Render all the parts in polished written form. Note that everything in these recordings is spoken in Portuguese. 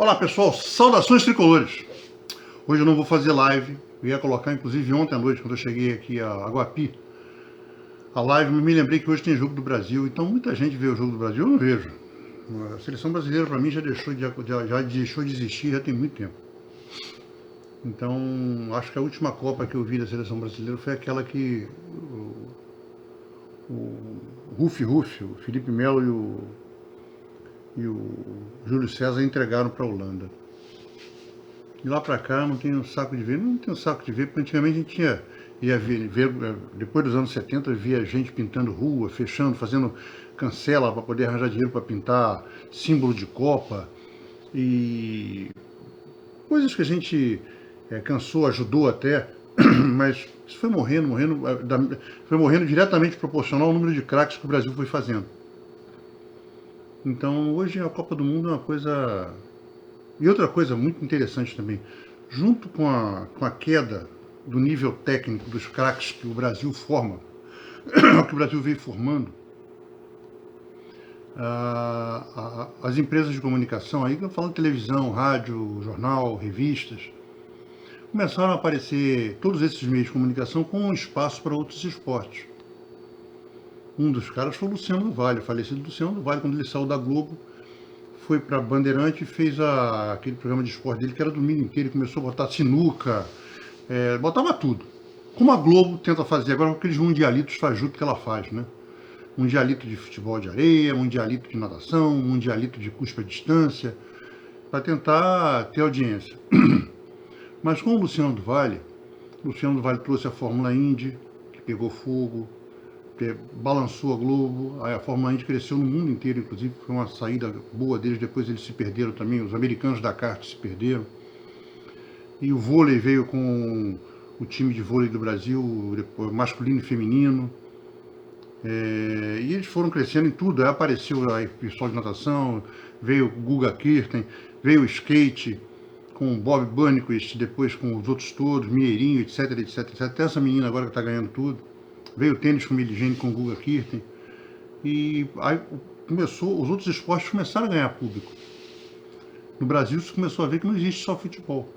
Olá pessoal, saudações tricolores. Hoje eu não vou fazer live, eu ia colocar inclusive ontem à noite, quando eu cheguei aqui a Aguapi, a live, mas me lembrei que hoje tem jogo do Brasil, então muita gente vê o jogo do Brasil, eu não vejo. A seleção brasileira para mim já deixou de existir, já tem muito tempo. Então, acho que a última Copa que eu vi da seleção brasileira foi aquela que o Rufi, o Felipe Melo e o Júlio César entregaram para a Holanda. De lá para cá não tenho saco de ver, porque antigamente a gente ia ver, depois dos anos 70, via gente pintando rua, fechando, fazendo cancela para poder arranjar dinheiro para pintar símbolo de Copa e coisas que a gente cansou, ajudou até, mas isso foi morrendo diretamente proporcional ao número de craques que o Brasil foi fazendo. Então hoje a Copa do Mundo é uma coisa. E outra coisa muito interessante também, junto com a queda do nível técnico dos craques que o Brasil forma, que o Brasil veio formando, as empresas de comunicação, aí eu falo televisão, rádio, jornal, revistas, começaram a aparecer todos esses meios de comunicação com um espaço para outros esportes. Um dos caras foi o Luciano do Vale, o falecido Luciano do Vale, quando ele saiu da Globo, foi para Bandeirante e fez aquele programa de esporte dele, que era domingo inteiro, ele começou a botar sinuca, botava tudo. Como a Globo tenta fazer agora com aqueles mundialitos fajutos que ela faz, né? Mundialito de futebol de areia, mundialito de natação, mundialito de cuspe à distância, para tentar ter audiência. Mas com o Luciano do Vale trouxe a Fórmula Indy, que pegou fogo, balançou a Globo, aí a Fórmula Indy cresceu no mundo inteiro, inclusive foi uma saída boa deles, depois eles se perderam também, os americanos da kart se perderam, e o vôlei veio com o time de vôlei do Brasil, masculino e feminino, e eles foram crescendo em tudo, aí apareceu o pessoal de natação, veio o Guga Kirten, veio o skate, com o Bob Burnquist, depois com os outros todos, Mineirinho, etc, etc, etc, até essa menina agora que está ganhando tudo. Veio o tênis com Miligene, com o Guga Kirten, e aí os outros esportes começaram a ganhar público. No Brasil isso começou a ver que não existe só futebol.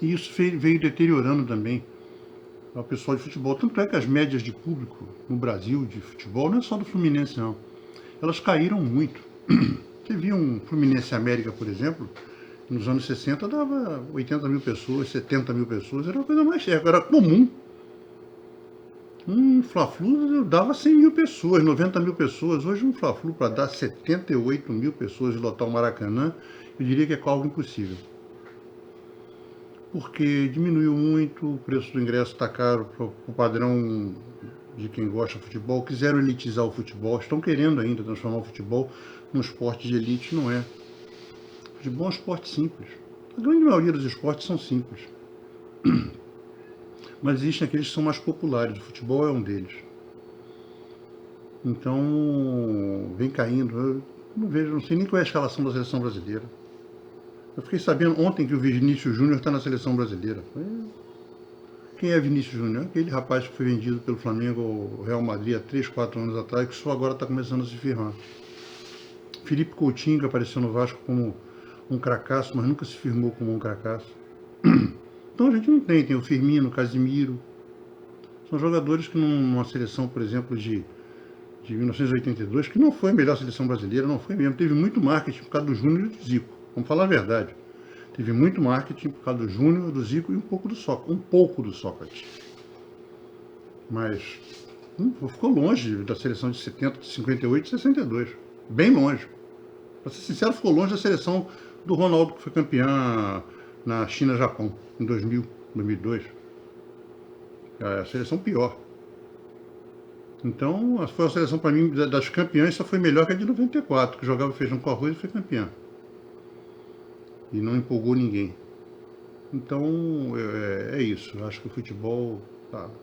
E isso veio deteriorando também o pessoal de futebol. Tanto é que as médias de público no Brasil de futebol, não é só do Fluminense não, elas caíram muito. Você via um Fluminense América, por exemplo, nos anos 60 dava 80 mil pessoas, 70 mil pessoas, era uma coisa mais era comum. Um Fla-Flu dava 100 mil pessoas, 90 mil pessoas. Hoje um Fla-Flu para dar 78 mil pessoas e lotar o Maracanã, eu diria que é algo impossível. Porque diminuiu muito, o preço do ingresso está caro para o padrão de quem gosta de futebol. Quiseram elitizar o futebol, estão querendo ainda transformar o futebol num esporte de elite, não é. O futebol é um esporte simples. A grande maioria dos esportes são simples. Mas existem aqueles que são mais populares, o futebol é um deles. Então, vem caindo. Eu não sei nem qual é a escalação da seleção brasileira. Eu fiquei sabendo ontem que o Vinícius Júnior está na seleção brasileira. Quem é Vinícius Júnior? Aquele rapaz que foi vendido pelo Flamengo ao Real Madrid há 3, 4 anos atrás, que só agora está começando a se firmar. Felipe Coutinho, que apareceu no Vasco como um cracaço, mas nunca se firmou como um cracaço. Então a gente não tem o Firmino, o Casimiro. São jogadores que numa seleção, por exemplo, de 1982, que não foi a melhor seleção brasileira, não foi mesmo. Teve muito marketing por causa do Júnior e do Zico. Vamos falar a verdade. Teve muito marketing por causa do Júnior, do Zico e um pouco do Sócrates. Mas ficou longe da seleção de 70, de 58 e 62. Bem longe. Para ser sincero, ficou longe da seleção do Ronaldo, que foi campeã na China-Japão, em 2000, 2002. A seleção pior. Então, foi a seleção, para mim, das campeãs, só foi melhor que a de 94, que jogava feijão com arroz e foi campeã. E não empolgou ninguém. Então, é isso. Eu acho que o futebol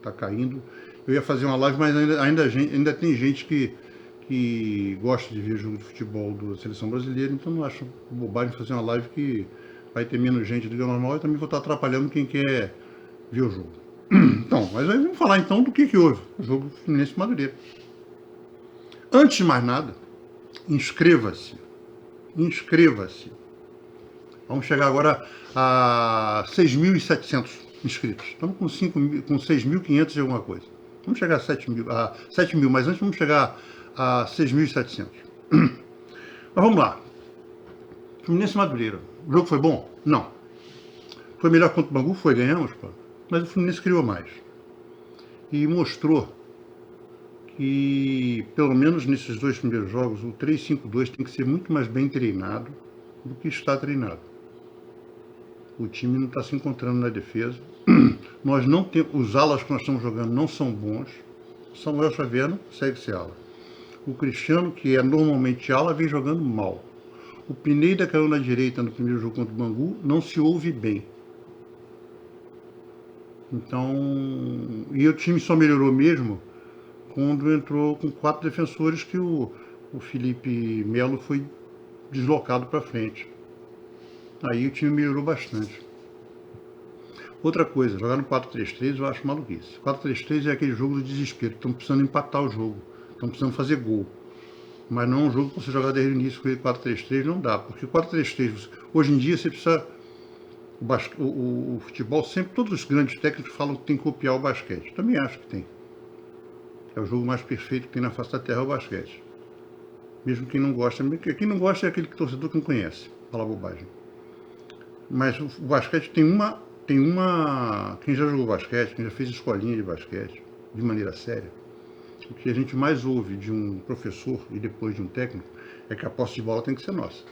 tá caindo. Eu ia fazer uma live, mas ainda tem gente que gosta de ver jogo de futebol da seleção brasileira, então não acho bobagem fazer uma live que vai ter menos gente do que o normal e também vou estar atrapalhando quem quer ver o jogo. Então, mas aí vamos falar então do que houve, o jogo do Fluminense e Madureira. Antes de mais nada, inscreva-se Inscreva-se. Vamos chegar agora a 6.700 inscritos. Estamos com 6.500 e alguma coisa. Vamos chegar a 7 mil, mas antes vamos chegar a 6.700. Mas vamos lá. Fluminense e Madureira. O jogo foi bom? Não. Foi melhor contra o Bangu? Foi, ganhamos, pô. Mas o Fluminense criou mais. E mostrou que, pelo menos nesses 2 primeiros jogos, o 3-5-2 tem que ser muito mais bem treinado do que está treinado. O time não está se encontrando na defesa. Nós não temos, os alas que nós estamos jogando não são bons. Samuel Xavier segue ser ala. O Cristiano, que é normalmente ala, vem jogando mal. O Pineda caiu na direita no primeiro jogo contra o Bangu, não se ouve bem. Então, e o time só melhorou mesmo quando entrou com 4 defensores que o Felipe Melo foi deslocado para frente. Aí o time melhorou bastante. Outra coisa, jogar no 4-3-3 eu acho maluquice. 4-3-3 é aquele jogo do desespero, estão precisando empatar o jogo, estão precisando fazer gol. Mas não é um jogo que você jogar desde o início com ele 4-3-3, não dá. Porque 4-3-3, hoje em dia você precisa... O futebol sempre, todos os grandes técnicos falam que tem que copiar o basquete. Também acho que tem. É o jogo mais perfeito que tem na face da terra, é o basquete. Mesmo quem não gosta, quem não gosta é aquele torcedor que não conhece, fala bobagem. Mas o basquete tem uma... Quem já jogou basquete, quem já fez escolinha de basquete, de maneira séria, o que a gente mais ouve de um professor e depois de um técnico é que a posse de bola tem que ser nossa.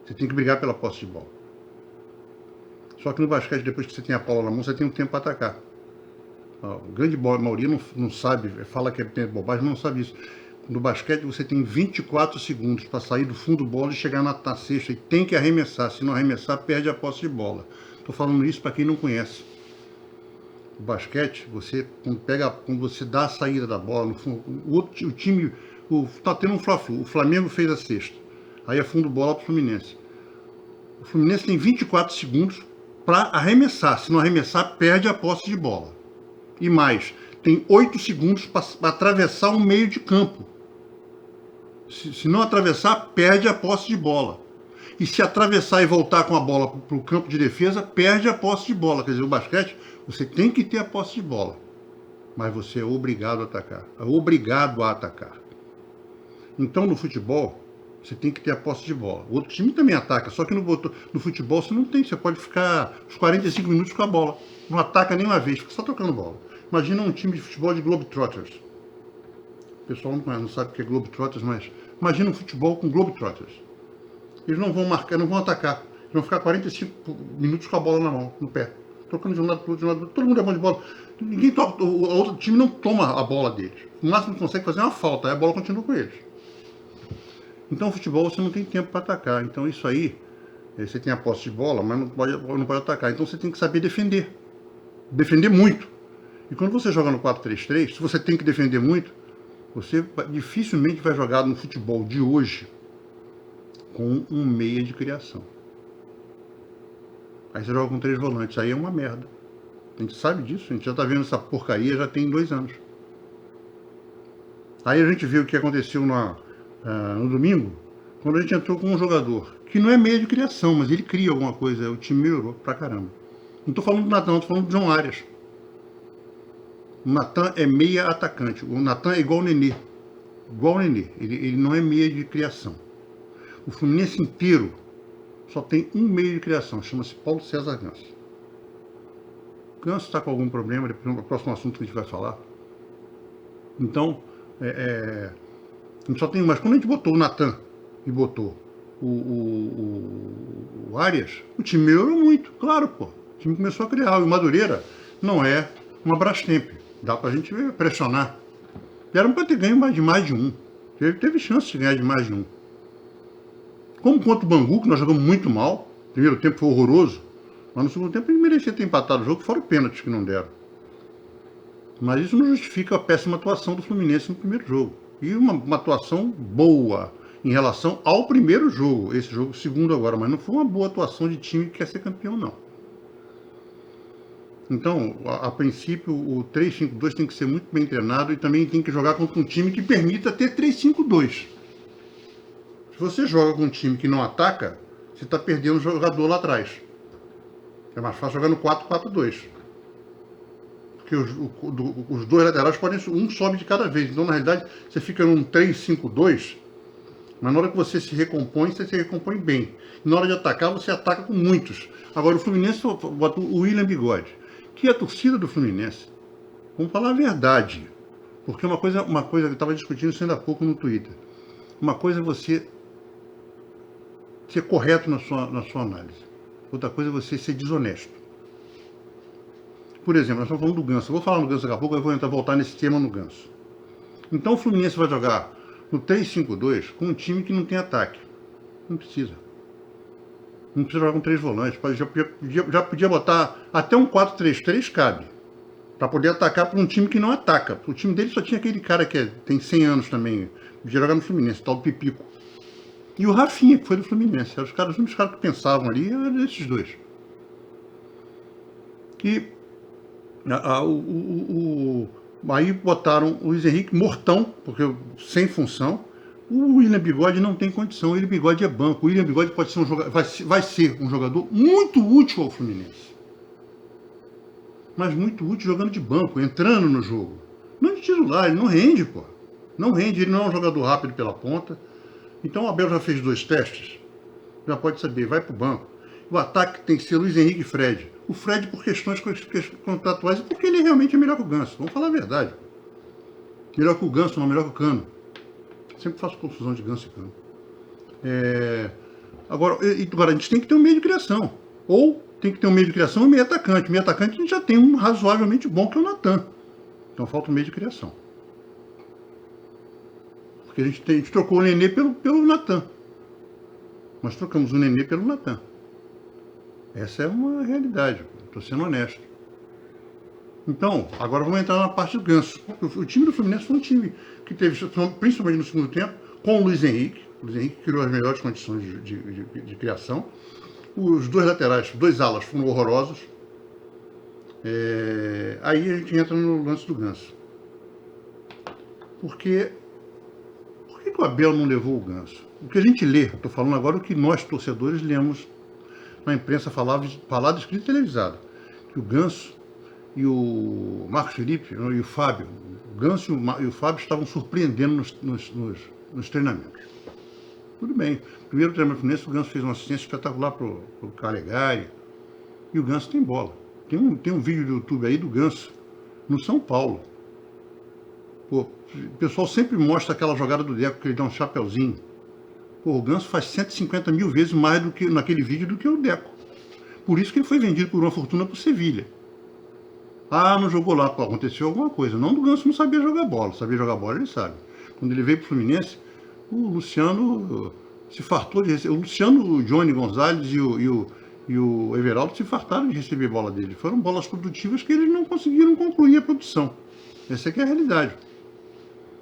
Você tem que brigar pela posse de bola. Só que no basquete, depois que você tem a bola na mão, você tem um tempo para atacar. A grande maioria não sabe, fala que é bobagem, mas não sabe isso. No basquete você tem 24 segundos para sair do fundo do bola e chegar na cesta e tem que arremessar. Se não arremessar, perde a posse de bola. Estou falando isso para quem não conhece. O basquete, quando você dá a saída da bola, no fundo, o time está tendo um fla-flu. O Flamengo fez a cesta. Aí é fundo bola para o Fluminense. O Fluminense tem 24 segundos para arremessar. Se não arremessar, perde a posse de bola. E mais, tem 8 segundos para atravessar o meio de campo. Se não atravessar, perde a posse de bola. E se atravessar e voltar com a bola para o campo de defesa, perde a posse de bola. Quer dizer, o basquete, você tem que ter a posse de bola. Mas você é obrigado a atacar. É obrigado a atacar. Então, no futebol, você tem que ter a posse de bola. O outro time também ataca, só que no futebol você não tem. Você pode ficar os 45 minutos com a bola. Não ataca nenhuma vez, fica só tocando bola. Imagina um time de futebol de Globetrotters. O pessoal não sabe o que é Globetrotters, mas imagina um futebol com Globetrotters. Eles não vão marcar, não vão atacar. Eles vão ficar 45 minutos com a bola na mão, no pé. Trocando de um lado para o outro, de um lado para o outro. Todo mundo é bom de bola. Ninguém toca, o outro time não toma a bola deles. No máximo consegue fazer uma falta, aí a bola continua com eles. Então, o futebol você não tem tempo para atacar. Então, isso aí, você tem a posse de bola, mas não pode atacar. Então, você tem que saber defender. Defender muito. E quando você joga no 4-3-3, se você tem que defender muito, você dificilmente vai jogar no futebol de hoje com um meia de criação. Aí você joga com 3 volantes, aí é uma merda. A gente sabe disso, a gente já está vendo essa porcaria já tem 2 anos. Aí a gente viu o que aconteceu no domingo, quando a gente entrou com um jogador que não é meia de criação, mas ele cria alguma coisa, o time melhorou pra caramba. Não estou falando do Natan, estou falando do John Arias. O Natan é meia atacante, o Natan é igual o Nenê. Igual o Nenê, ele não é meia de criação. O Fluminense inteiro só tem um meio de criação, chama-se Paulo César Ganso. Ganso está com algum problema, depois no próximo assunto que a gente vai falar. Então, a gente só tem um, mas quando a gente botou o Natan e botou o Arias, o time melhorou muito, claro, pô. O time começou a criar. O Madureira não é uma Brastemp, dá pra gente pressionar. Eram para ter ganho mais de um. Teve chance de ganhar de mais de um. Como contra o Bangu, que nós jogamos muito mal, o primeiro tempo foi horroroso, mas no segundo tempo ele merecia ter empatado o jogo, fora o pênalti que não deram. Mas isso não justifica a péssima atuação do Fluminense no primeiro jogo. E uma atuação boa em relação ao primeiro jogo, esse jogo segundo agora, mas não foi uma boa atuação de time que quer ser campeão, não. Então, a princípio, o 3-5-2 tem que ser muito bem treinado e também tem que jogar contra um time que permita ter 3-5-2. você joga com um time que não ataca, você está perdendo um jogador lá atrás. É mais fácil jogar no 4-4-2. Porque os dois laterais podem. Um sobe de cada vez. Então, na realidade, você fica num 3-5-2, mas na hora que você se recompõe bem. E na hora de atacar, você ataca com muitos. Agora, o Fluminense bota o William Bigode, que é a torcida do Fluminense. Vamos falar a verdade. Porque uma coisa eu estava discutindo isso ainda há pouco no Twitter. Uma coisa é você ser correto na sua análise. Outra coisa é você ser desonesto. Por exemplo, nós estamos falando do Ganso. Eu vou falar no Ganso daqui a pouco, eu vou voltar nesse tema no Ganso. Então o Fluminense vai jogar no 3-5-2 com um time que não tem ataque. Não precisa. Não precisa jogar com 3 volantes. Já podia botar até um 4-3-3 cabe. Para poder atacar para um time que não ataca. O time dele só tinha aquele cara que tem 100 anos também. Podia jogar no Fluminense, tal do Pipico. E o Rafinha, que foi do Fluminense. Os únicos caras que pensavam ali eram esses dois. E aí botaram o Luiz Henrique mortão, porque sem função. O William Bigode não tem condição. O William Bigode é banco. O William Bigode pode ser vai ser um jogador muito útil ao Fluminense. Mas muito útil jogando de banco, entrando no jogo. Não de titular, ele não rende, pô. Não rende, ele não é um jogador rápido pela ponta. Então o Abel já fez 2 testes. Já pode saber, vai pro banco. O ataque tem que ser Luiz Henrique e Fred. O Fred por questões contratuais e porque ele realmente é melhor que o Ganso. Vamos falar a verdade. Melhor que o Ganso, não melhor que o Cano. Sempre faço confusão de Ganso e Cano. Agora, a gente tem que ter um meio de criação. Ou tem que ter um meio de criação e um meio atacante. O meio atacante a gente já tem um razoavelmente bom, que é o Natan. Então falta um meio de criação. Porque a gente trocou o Nenê pelo Natan. Nós trocamos o Nenê pelo Natan. Essa é uma realidade. Estou sendo honesto. Então, agora vamos entrar na parte do Ganso. O time do Fluminense foi um time que teve, principalmente no segundo tempo, com o Luiz Henrique. O Luiz Henrique criou as melhores condições de criação. Os 2 laterais, 2 alas foram horrorosos. Aí a gente entra no lance do Ganso. Por que o Abel não levou o Ganso? O que a gente lê, estou falando agora o que nós, torcedores, lemos na imprensa falado, escrito e televisado. Que o Ganso e o Marcos Felipe e o Fábio, o Ganso e o Fábio estavam surpreendendo nos treinamentos. Tudo bem. Primeiro treinamento do Fluminense, o Ganso fez uma assistência espetacular para o Calegari. E o Ganso tem bola. Tem um vídeo do YouTube aí do Ganso no São Paulo. Pô, o pessoal sempre mostra aquela jogada do Deco, que ele dá um chapeuzinho. Pô, o Ganso faz 150 mil vezes mais do que naquele vídeo do que o Deco. Por isso que ele foi vendido por uma fortuna para o Sevilha. Ah, não jogou lá, pô, aconteceu alguma coisa. Não, o Ganso não sabia jogar bola. Sabia jogar bola, ele sabe. Quando ele veio para o Fluminense, o Luciano se fartou de receber. O Luciano, o Johnny Gonzalez e o Everaldo se fartaram de receber bola dele. Foram bolas produtivas que eles não conseguiram concluir a produção. Essa é que é a realidade.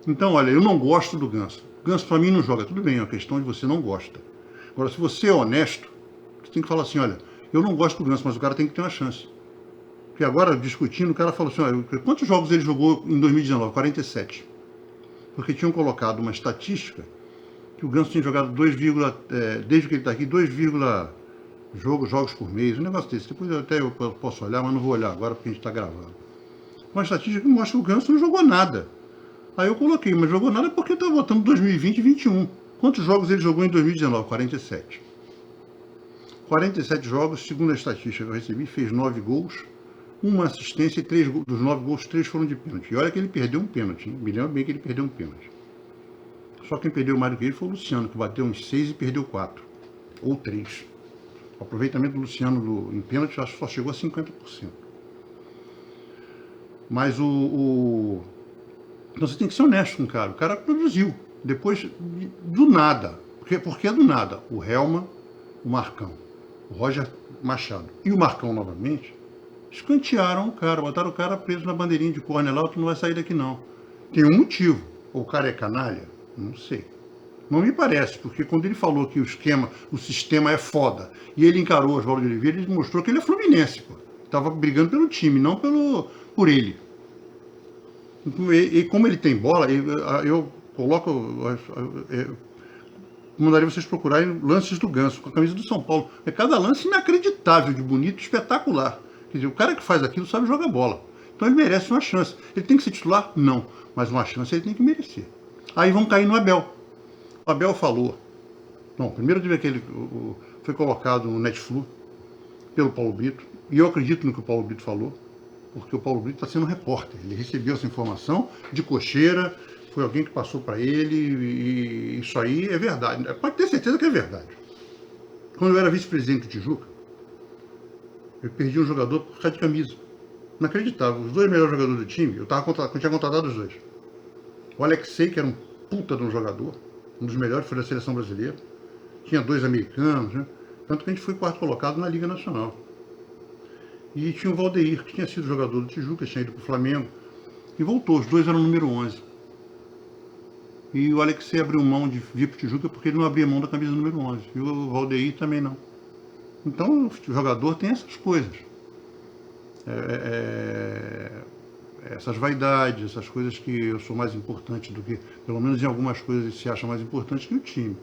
Então, olha, eu não gosto do Ganso. O Ganso para mim não joga. Tudo bem, é uma questão de você não gosta. Agora, se você é honesto, você tem que falar assim, olha, eu não gosto do Ganso, mas o cara tem que ter uma chance. Porque agora, discutindo, o cara falou assim, olha, quantos jogos ele jogou em 2019? 47. Porque tinham colocado uma estatística que o Ganso tinha jogado desde que ele está aqui, 2, jogos por mês, um negócio desse. Depois eu posso olhar, mas não vou olhar agora porque a gente está gravando. Uma estatística que mostra que o Ganso não jogou nada. Aí eu coloquei, mas jogou nada porque está botando 2020 e 2021. Quantos jogos ele jogou em 2019? 47. 47 jogos, segundo a estatística que eu recebi, fez 9 gols, uma assistência e dos 9 gols, 3 foram de pênalti. E olha que ele perdeu um pênalti, hein? Me lembro bem que ele perdeu um pênalti. Só quem perdeu mais do que ele foi o Luciano, que bateu uns 6 e perdeu 4. Ou 3. O aproveitamento do Luciano em pênalti acho que só chegou a 50%. Mas então você tem que ser honesto com o cara. O cara produziu. Depois, do nada. Porque é do nada. O Helma, o Marcão, o Roger Machado e o Marcão novamente escantearam o cara, botaram o cara preso na bandeirinha de córner lá, tu não vai sair daqui não. Tem um motivo. O cara é canalha? Não sei. Não me parece, porque quando ele falou que o sistema é foda, e ele encarou o Oswaldo de Oliveira, ele mostrou que ele é fluminense, pô. Tava brigando pelo time, não por ele. E como ele tem bola, eu coloco... mandaria vocês procurarem lances do Ganso, com a camisa do São Paulo. É cada lance inacreditável, de bonito, espetacular. Quer dizer, o cara que faz aquilo sabe jogar bola. Então ele merece uma chance. Ele tem que ser titular? Não. Mas uma chance ele tem que merecer. Aí vão cair no Abel. O Abel falou. Bom, primeiro teve aquele. Foi colocado no Netflix pelo Paulo Brito. E eu acredito no que o Paulo Brito falou, porque o Paulo Brito está sendo repórter. Ele recebeu essa informação de cocheira, foi alguém que passou para ele, e isso aí é verdade. Pode ter certeza que é verdade. Quando eu era vice-presidente do Tijuca, eu perdi um jogador por causa de camisa. Inacreditável. Os dois melhores jogadores do time, eu tinha contratado os dois. O Alexei, que era um puta de um jogador, um dos melhores, foi da seleção brasileira. Tinha 2 americanos, né? Tanto que a gente foi quarto colocado na Liga Nacional. E tinha o Valdeir, que tinha sido jogador do Tijuca, tinha ido para o Flamengo. E voltou, os dois eram o número 11. E o Alexei abriu mão de vir para o Tijuca porque ele não abria mão da camisa número 11. E o Valdeir também não. Então o jogador tem essas coisas. Essas vaidades, essas coisas que eu sou mais importante do que, pelo menos em algumas coisas ele se acha mais importante que o time.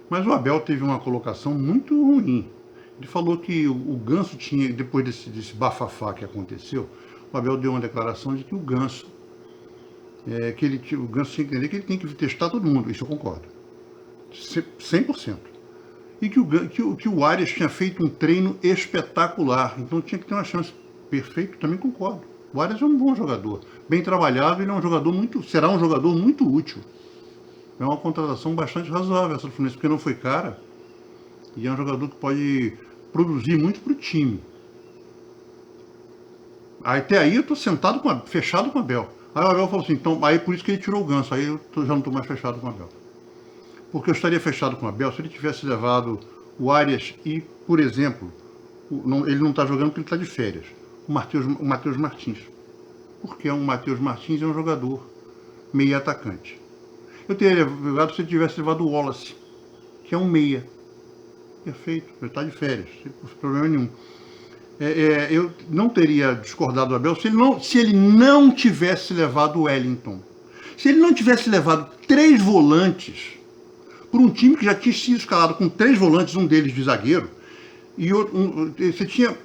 Mas o Abel teve uma colocação muito ruim. Ele falou que o Ganso tinha, depois desse bafafá que aconteceu, o Abel deu uma declaração de que o Ganso, o Ganso tinha que entender que ele tem que testar todo mundo, isso eu concordo, 100%. E que o Arias tinha feito um treino espetacular, então tinha que ter uma chance. Perfeito, também concordo. O Arias é um bom jogador, bem trabalhado, ele é um jogador será um jogador muito útil. É uma contratação bastante razoável essa do Fluminense, porque não foi cara, e é um jogador que pode produzir muito para o time. Até aí eu estou fechado com o Abel. Aí o Abel falou assim, então, aí por isso que ele tirou o Ganso, aí eu já não estou mais fechado com o Abel. Porque eu estaria fechado com o Abel se ele tivesse levado o Arias e, por exemplo, ele não está jogando porque ele está de férias, o Matheus Martins. Porque o Matheus Martins é um jogador meio atacante. Eu teria levado se ele tivesse levado o Wallace, que é um meia. Perfeito, ele está de férias, sem problema nenhum. Eu não teria discordado do Abel se ele não tivesse levado o Wellington. Se ele não tivesse levado 3 volantes por um time que já tinha sido escalado com 3 volantes, um deles de zagueiro, e você tinha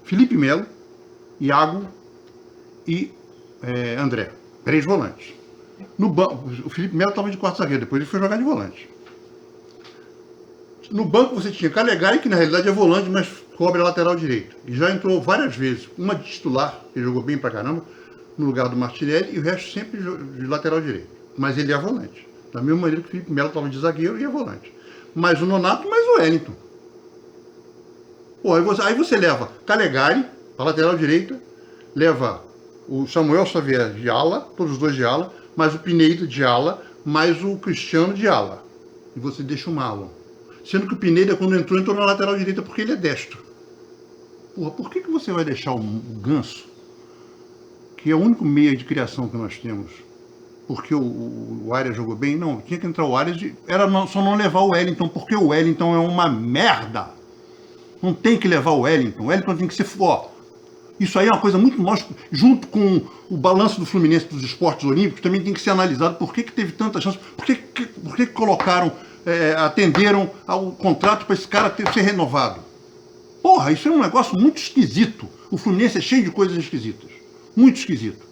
Felipe Melo, Iago e André. 3 volantes. No banco, o Felipe Melo estava de quarto zagueiro, depois ele foi jogar de volante. No banco você tinha Calegari, que na realidade é volante, mas cobre a lateral direito. E já entrou várias vezes, uma de titular, ele jogou bem pra caramba, no lugar do Martinelli, e o resto sempre de lateral direito. Mas ele é volante. Da mesma maneira que o Felipe Melo estava de zagueiro e é volante. Mais o Nonato, mais o Wellington. Pô, aí você leva Calegari, a lateral direita, leva o Samuel Xavier de ala, todos os dois de ala, mais o Pineda de ala, mais o Cristiano de ala. E você deixa o Marlon. Sendo que o Pineda, quando entrou na lateral direita porque ele é destro. Porra, por que você vai deixar o Ganso, que é o único meio de criação que nós temos, porque o Arias jogou bem? Não, tinha que entrar o Arias, era só não levar o Wellington, porque o Wellington é uma merda. Não tem que levar o Wellington tem que ser... Isso aí é uma coisa muito nós, junto com o balanço do Fluminense dos esportes olímpicos, também tem que ser analisado por que teve tanta chance, por que colocaram, atenderam ao contrato para esse cara ser renovado. Porra, isso é um negócio muito esquisito. O Fluminense é cheio de coisas esquisitas. Muito esquisito.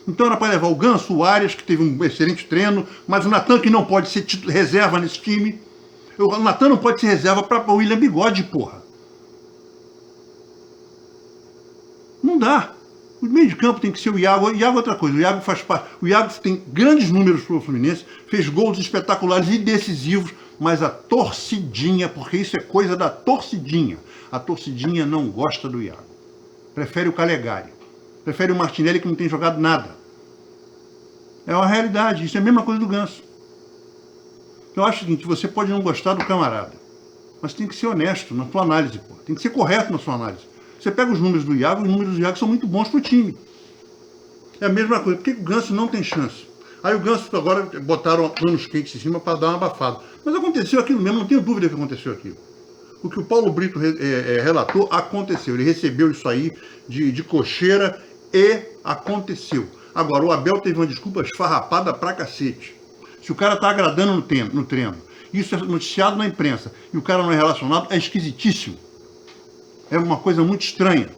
Então era para levar o Ganso, o Arias, que teve um excelente treino, mas o Natan, que não pode ser reserva nesse time. O Natan não pode ser reserva para o William Bigode, porra. Não dá. O meio de campo tem que ser o Iago. O Iago é outra coisa. O Iago faz parte. O Iago tem grandes números para o Fluminense, fez gols espetaculares e decisivos, mas a torcidinha, porque isso é coisa da torcidinha. A torcidinha não gosta do Iago. Prefere o Calegari. Prefere o Martinelli, que não tem jogado nada. É uma realidade. Isso é a mesma coisa do Ganso. Eu acho o seguinte, você pode não gostar do camarada, mas tem que ser honesto na sua análise, pô. Tem que ser correto na sua análise. Você pega os números do Iago, os números do Iago são muito bons para o time. É a mesma coisa. Por que o Ganso não tem chance? Aí o Ganso agora botaram panos quentes em cima para dar uma abafada. Mas aconteceu aquilo mesmo, não tenho dúvida que aconteceu aquilo. O que o Paulo Brito relatou, aconteceu. Ele recebeu isso aí de cocheira e aconteceu. Agora, o Abel teve uma desculpa esfarrapada pra cacete. Se o cara tá agradando no treino, isso é noticiado na imprensa, e o cara não é relacionado, é esquisitíssimo. É uma coisa muito estranha.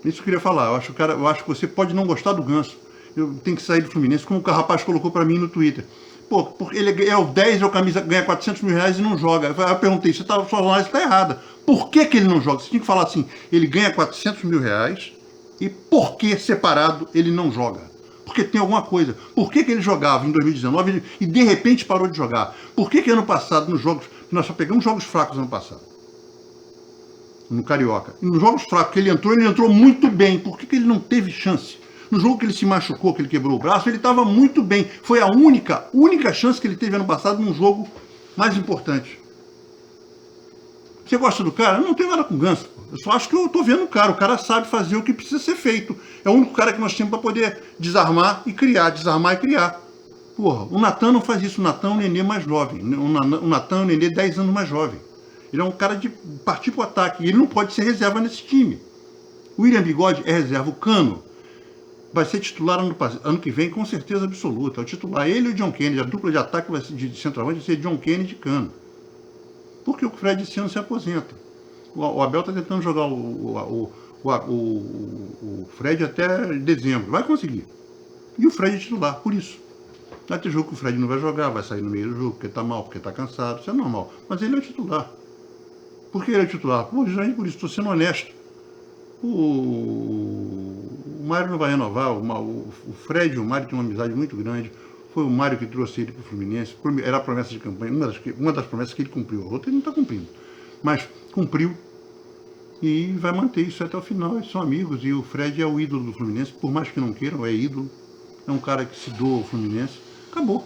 Isso que eu queria falar. Eu acho que você pode não gostar do Ganso. Eu tenho que sair do Fluminense, como o rapaz colocou pra mim no Twitter. Pô, porque ele é o 10, é o camisa, ganha 400 mil reais e não joga. Eu perguntei, sua análise está errada. Por que ele não joga? Você tinha que falar assim, ele ganha 400 mil reais e por que separado ele não joga? Porque tem alguma coisa. Por que ele jogava em 2019 e de repente parou de jogar? Por que ano passado, nos jogos, nós só pegamos jogos fracos ano passado? No Carioca. E nos jogos fracos que ele entrou muito bem. Por que ele não teve chance? No jogo que ele se machucou, que ele quebrou o braço, ele estava muito bem. Foi a única chance que ele teve ano passado num jogo mais importante. Você gosta do cara? Não tem nada com o Ganso. Eu só acho que eu tô vendo o cara sabe fazer o que precisa ser feito. É o único cara que nós temos para poder desarmar e criar. Porra, o Natan não faz isso. O Natan é um nenê mais jovem. O Natan é um nenê 10 anos mais jovem. Ele é um cara de partir pro ataque. E ele não pode ser reserva nesse time. O William Bigode é reserva. O Cano vai ser titular ano que vem, com certeza absoluta. É o titular. Ele e o John Kennedy. A dupla de ataque vai ser de centroavante vai ser John Kennedy e Cano. Porque o Fred esse ano se aposenta. O Abel está tentando jogar o Fred até dezembro. Vai conseguir. E o Fred é titular, por isso. Vai ter jogo que o Fred não vai jogar, vai sair no meio do jogo, porque está mal, porque está cansado. Isso é normal. Mas ele é o titular. Por que ele é o titular? Justamente por isso, estou sendo honesto. O Mário não vai renovar. O Fred e o Mário têm uma amizade muito grande. Foi o Mário que trouxe ele para o Fluminense. Era a promessa de campanha, uma das promessas que ele cumpriu. A outra ele não está cumprindo. Mas cumpriu e vai manter isso até o final. Eles são amigos e o Fred é o ídolo do Fluminense. Por mais que não queiram, é ídolo. É um cara que se doa ao Fluminense. Acabou.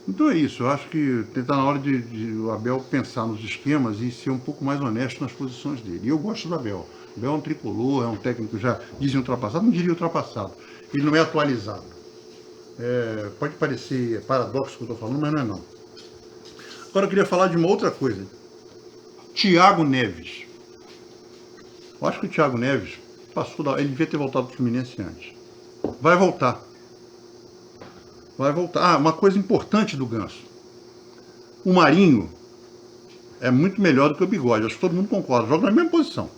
Então é isso. Eu acho que está na hora de o Abel pensar nos esquemas e ser um pouco mais honesto nas posições dele. E eu gosto do Abel. O Abel é um tricolor, é um técnico já dizem ultrapassado. Não diria ultrapassado. Ele não é atualizado. Pode parecer paradoxo o que eu estou falando, mas não é não. Agora eu queria falar de uma outra coisa. Thiago Neves. Eu acho que o Thiago Neves ele devia ter voltado para o Fluminense antes. Vai voltar. Uma coisa importante do Ganso. O Marinho é muito melhor do que o Bigode. Acho que todo mundo concorda. Joga na mesma posição.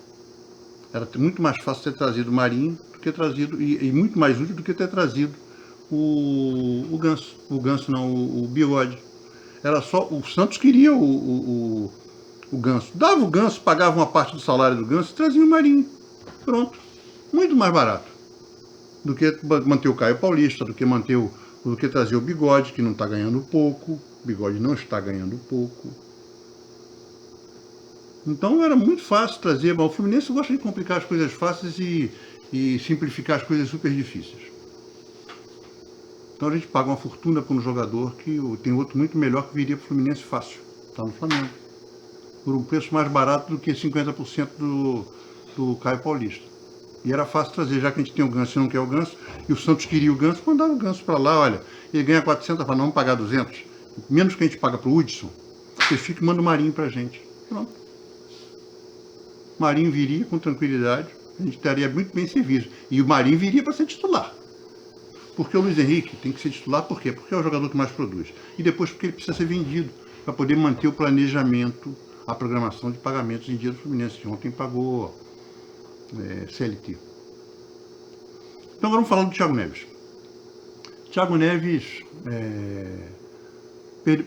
Era muito mais fácil ter trazido o Marinho do que trazido, e muito mais útil do que ter trazido o Ganso. O Ganso não, o Bigode. Era só. O Santos queria o Ganso. Dava o Ganso, pagava uma parte do salário do Ganso e trazia o Marinho. Pronto. Muito mais barato. Do que manter o Caio Paulista, do que trazer o Bigode, que não está ganhando pouco. O Bigode não está ganhando pouco. Então era muito fácil trazer. Mas o Fluminense gosta de complicar as coisas fáceis e simplificar as coisas super difíceis. Então a gente paga uma fortuna para um jogador que tem outro muito melhor que viria para o Fluminense fácil. Está no Flamengo. Por um preço mais barato do que 50% do Caio Paulista. E era fácil trazer, já que a gente tem o Ganso e não quer o Ganso, e o Santos queria o Ganso, mandava o Ganso para lá, olha, ele ganha 400 para não pagar 200, menos que a gente paga para o Hudson, você fica e manda o Marinho para a gente. Pronto. Marinho viria com tranquilidade, a gente estaria muito bem servido. E o Marinho viria para ser titular. Porque o Luiz Henrique tem que ser titular, por quê? Porque é o jogador que mais produz. E depois porque ele precisa ser vendido, para poder manter o planejamento, a programação de pagamentos em dia do Fluminense, que ontem pagou CLT. Então agora vamos falar do Thiago Neves. Thiago Neves,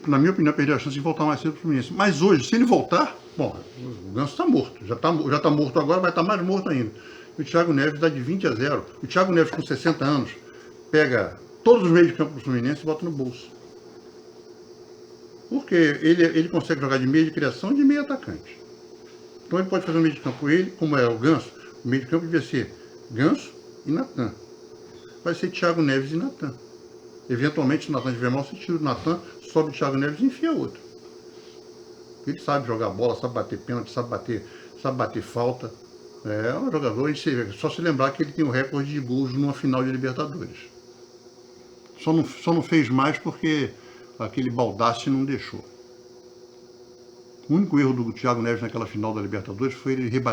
na minha opinião, perdeu a chance de voltar mais cedo para o Fluminense. Mas hoje, se ele voltar, bom, o Ganso está morto. Já está morto agora, vai estar mais morto ainda. E o Thiago Neves dá de 20-0. O Thiago Neves, com 60 anos, pega todos os meios de campo do Fluminense e bota no bolso. Porque ele consegue jogar de meio de criação e de meio atacante. Então ele pode fazer um meio de campo. Ele, como é o Ganso, o meio de campo devia ser Ganso e Natan. Vai ser Thiago Neves e Natan. Eventualmente, se o Natan tiver mal, se tira o Natan, sobe o Thiago Neves e enfia outro. Ele sabe jogar bola, sabe bater pênalti, sabe bater falta. É um jogador, só se lembrar que ele tem o recorde de gols numa final de Libertadores. Só não fez mais porque aquele Baldassi não deixou. O único erro do Thiago Neves naquela final da Libertadores foi ele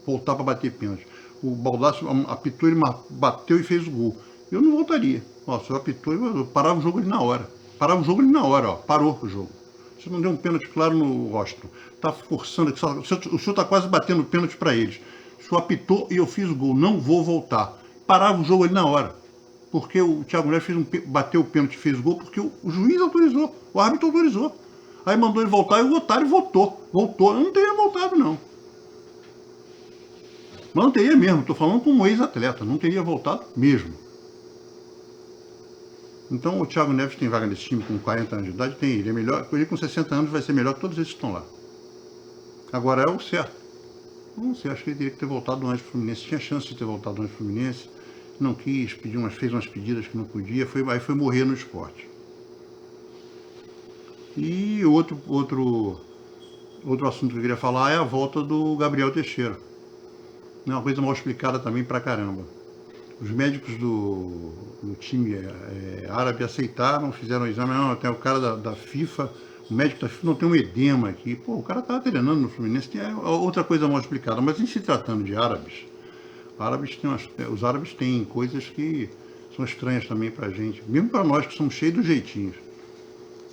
voltar para bater pênalti. o Baldassi apitou, ele bateu e fez o gol. Eu não voltaria. Ó, se eu apitou, eu parava o jogo ali na hora. Parava o jogo ali na hora, ó. Parou o jogo. Você não deu um pênalti claro no Washington. Tá forçando, o senhor tá quase batendo pênalti para eles. O senhor apitou e eu fiz o gol. Não vou voltar. Parava o jogo ali na hora. Porque o Thiago Neves bateu o pênalti e fez o gol porque o juiz autorizou. O árbitro autorizou. Aí mandou ele voltar e o otário votou. Voltou. Eu não teria voltado, não. Mas não teria mesmo. Estou falando como ex-atleta. Não teria voltado mesmo. Então o Thiago Neves tem vaga nesse time com 40 anos de idade? Tem. Ele é melhor. Ele com 60 anos vai ser melhor que todos esses que estão lá. Agora é o certo. Não sei, acho que ele teria que ter voltado antes do Fluminense. Tinha chance de ter voltado antes do Fluminense. Não quis, fez umas pedidas que não podia. Aí foi morrer no esporte. E outro assunto que eu queria falar é a volta do Gabriel Teixeira. É uma coisa mal explicada também pra caramba. Os médicos do time árabe aceitaram, fizeram o exame. Não, tem o cara da FIFA, o médico da FIFA não tem um edema aqui. Pô, o cara estava treinando no Fluminense, tem outra coisa mal explicada. Mas em se tratando de árabes, os árabes têm coisas que são estranhas também pra gente, mesmo para nós que somos cheios dos jeitinhos.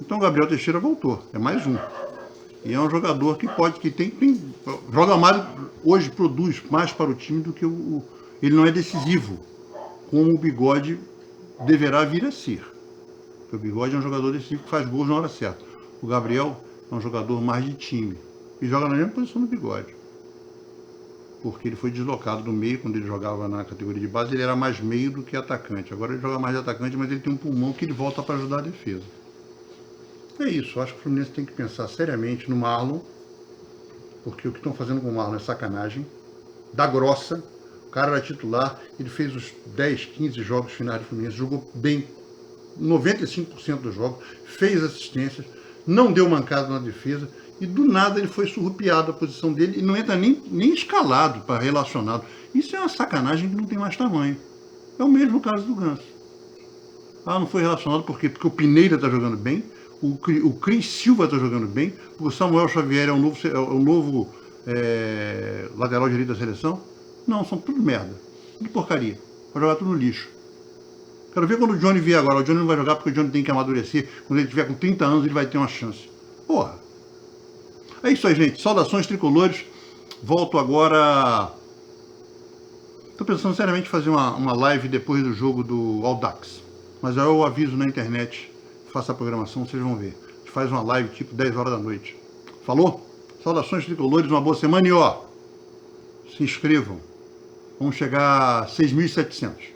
Então o Gabriel Teixeira voltou, é mais um. E é um jogador que joga mais, hoje produz mais para o time do que ele não é decisivo, como o Bigode deverá vir a ser. Porque o Bigode é um jogador decisivo que faz gols na hora certa. O Gabriel é um jogador mais de time e joga na mesma posição do Bigode. Porque ele foi deslocado do meio, quando ele jogava na categoria de base, ele era mais meio do que atacante. Agora ele joga mais de atacante, mas ele tem um pulmão que ele volta para ajudar a defesa. É isso, acho que o Fluminense tem que pensar seriamente no Marlon, porque o que estão fazendo com o Marlon é sacanagem, da grossa. O cara era titular, ele fez os 10, 15 jogos finais do Fluminense, jogou bem 95% dos jogos, fez assistências, não deu mancada na defesa, e do nada ele foi surrupiado a posição dele e não entra nem escalado para relacionado. Isso é uma sacanagem que não tem mais tamanho. É o mesmo caso do Ganso. Ah, não foi relacionado por quê? Porque o Pineira está jogando bem, o Cris Silva está jogando bem, o Samuel Xavier é o novo lateral direito da seleção. Não, são tudo merda, tudo porcaria. Vai jogar tudo no lixo. Quero ver quando o Johnny vier agora. O Johnny não vai jogar porque o Johnny tem que amadurecer. Quando ele tiver com 30 anos, ele vai ter uma chance. Porra. É isso aí, gente. Saudações tricolores. Volto agora. Estou pensando seriamente em fazer uma live depois do jogo do Audax. Mas aí eu aviso na internet. Faça a programação, vocês vão ver. A gente faz uma live tipo 10 horas da noite. Falou? Saudações tricolores, uma boa semana e ó, se inscrevam. Vamos chegar a 6.700.